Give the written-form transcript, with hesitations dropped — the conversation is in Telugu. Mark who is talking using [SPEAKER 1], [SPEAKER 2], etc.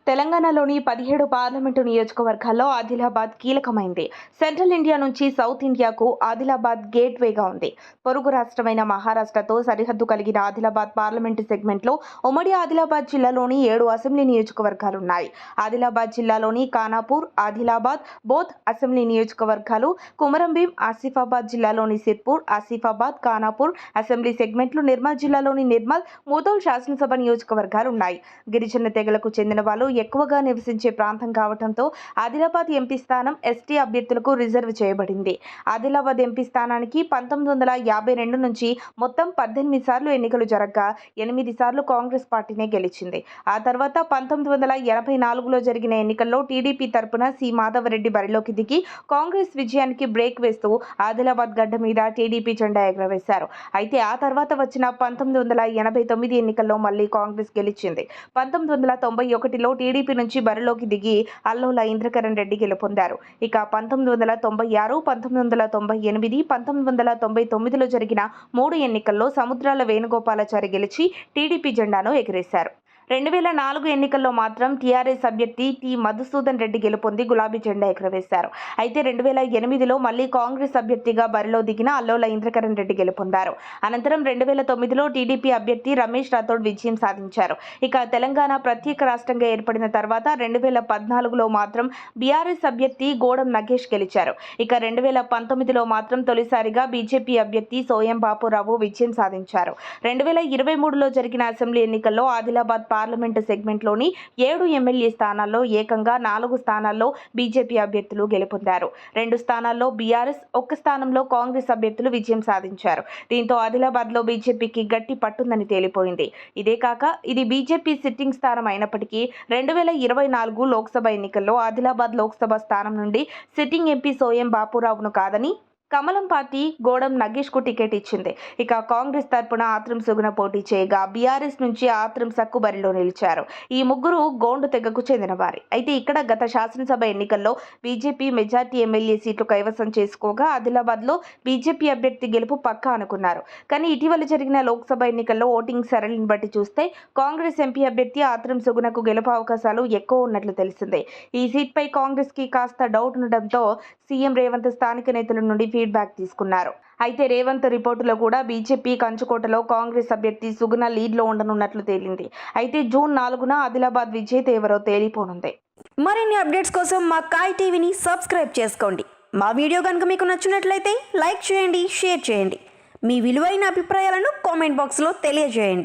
[SPEAKER 1] తెలంగాణలోని 17 పార్లమెంటు నియోజకవర్గాల్లో ఆదిలాబాద్ కీలకమైంది. సెంట్రల్ ఇండియా నుంచి సౌత్ ఇండియాకు ఆదిలాబాద్ గేట్వేగా ఉంది. పొరుగు రాష్ట్రమైన మహారాష్ట్రతో సరిహద్దు కలిగిన ఆదిలాబాద్ పార్లమెంటు సెగ్మెంట్లో ఉమ్మడి ఆదిలాబాద్ జిల్లాలోని 7 అసెంబ్లీ నియోజకవర్గాలున్నాయి. ఆదిలాబాద్ జిల్లాలోని ఖానాపూర్, ఆదిలాబాద్, బోధ్ అసెంబ్లీ నియోజకవర్గాలు, కుమరంభీం, ఆసిఫాబాద్ జిల్లాలోని సిర్పూర్, ఆసిఫాబాద్, ఖానాపూర్ అసెంబ్లీ సెగ్మెంట్లు, నిర్మల్ జిల్లాలోని నిర్మల్, ముదోల్ శాసనసభ నియోజకవర్గాలున్నాయి. గిరిజన తెగలకు చెందిన వాళ్ళు ఎక్కువగా నివసించే ప్రాంతం కావడంతో ఆదిలాబాద్ ఎంపీ స్థానం ఎస్టీ అభ్యర్థులకు రిజర్వ్ చేయబడింది. ఆదిలాబాద్ ఎంపీ స్థానానికి 1952 నుంచి మొత్తం 18 సార్లు ఎన్నికలు జరగగా 8 సార్లు కాంగ్రెస్ పార్టీనే గెలిచింది. ఆ తర్వాత 1984లో జరిగిన ఎన్నికల్లో టీడీపీ తరపున సి మాధవరెడ్డి బరిలోకి దిగి కాంగ్రెస్ విజయానికి బ్రేక్ వేస్తూ ఆదిలాబాద్ గడ్డ మీద టీడీపీ జెండా ఎగురవేశారు. అయితే ఆ తర్వాత వచ్చిన 1989 ఎన్నికల్లో మళ్లీ కాంగ్రెస్ గెలిచింది. 1991లో టీడీపీ నుంచి బరిలోకి దిగి అల్లోల ఇంద్రకరణ్ రెడ్డి గెలుపొందారు. ఇక 1996, 1998, 1999లో జరిగిన 3 ఎన్నికల్లో సముద్రాల వేణుగోపాలాచారి గెలిచి టీడీపీ జెండాను ఎగరేశారు. 2004 ఎన్నికల్లో మాత్రం టీఆర్ఎస్ అభ్యర్థి టి మధుసూదన్ రెడ్డి గెలుపొంది గులాబీ జెండా ఎగరవేశారు. అయితే 2008లో మళ్లీ కాంగ్రెస్ అభ్యర్థిగా బరిలో దిగిన అల్లోల ఇంద్రకరణ్ రెడ్డి గెలుపొందారు. అనంతరం 2009లో టీడీపీ అభ్యర్థి రమేష్ రాథోడ్ విజయం సాధించారు. ఇక తెలంగాణ ప్రత్యేక రాష్ట్రంగా ఏర్పడిన తర్వాత 2014లో మాత్రం బీఆర్ఎస్ అభ్యర్థి గోడం నగేష్ గెలిచారు. ఇక 2019లో మాత్రం తొలిసారిగా బీజేపీ అభ్యర్థి సోయం బాపురావు విజయం సాధించారు. 2023లో జరిగిన అసెంబ్లీ ఎన్నికల్లో ఆదిలాబాద్ పార్లమెంటు సెగ్మెంట్లోని 7 ఎమ్మెల్యే స్థానాల్లో ఏకంగా 4 స్థానాల్లో బీజేపీ అభ్యర్థులు గెలుపొందారు. 2 స్థానాల్లో బీఆర్ఎస్, 1 స్థానంలో కాంగ్రెస్ అభ్యర్థులు విజయం సాధించారు. దీంతో ఆదిలాబాద్లో బీజేపీకి గట్టి పట్టుందని తేలిపోయింది. ఇదే కాక ఇది బీజేపీ సిట్టింగ్ స్థానం అయినప్పటికీ 2024 లోక్సభ ఎన్నికల్లో ఆదిలాబాద్ లోక్సభ స్థానం నుండి సిట్టింగ్ ఎంపీ సోయం బాపురావును కాదని కమలం పార్టీ గోడం నగేష్ కు టికెట్ ఇచ్చింది. ఇక కాంగ్రెస్ తరపున ఆత్రం సుగుణ పోటీ చేయగా బీఆర్ఎస్ నుంచి ఆత్రం సక్కు బరిలో నిలిచారు. ఈ ముగ్గురు గోండు తెగకు చెందిన వారి. అయితే ఇక్కడ గత శాసనసభ ఎన్నికల్లో బీజేపీ మెజార్టీ ఎమ్మెల్యే సీట్లు కైవసం చేసుకోగా ఆదిలాబాద్లో బీజేపీ అభ్యర్థి గెలుపు పక్కా అనుకున్నారు. కానీ ఇటీవల జరిగిన లోక్సభ ఎన్నికల్లో ఓటింగ్ సరళిని బట్టి చూస్తే కాంగ్రెస్ ఎంపీ అభ్యర్థి ఆత్రం సుగుణకు గెలుపు అవకాశాలు ఎక్కువ ఉన్నట్లు తెలిసిందే. ఈ సీట్పై కాంగ్రెస్ కి కాస్త డౌట్ ఉండడంతో సీఎం రేవంత్ స్థానిక నేతల నుండి ఫీడ్బ్యాక్ తీసుకున్నారు. అయితే రేవంత్ రిపోర్టులో కూడా బీజేపీ కంచుకోటలో కాంగ్రెస్ అభ్యర్థి సుగుణ లీడ్లో ఉండనున్నట్లు తేలింది. అయితే జూన్ 4న ఆదిలాబాద్ విజేత ఎవరో తేలిపోనుంది.
[SPEAKER 2] మరిన్ని అప్డేట్స్ కోసం మా కాయ్ టీవీని సబ్స్క్రైబ్ చేసుకోండి. మా వీడియో కనుక మీకు నచ్చినట్లయితే లైక్ చేయండి, షేర్ చేయండి. మీ విలువైన అభిప్రాయాలను కామెంట్ బాక్స్లో తెలియజేయండి.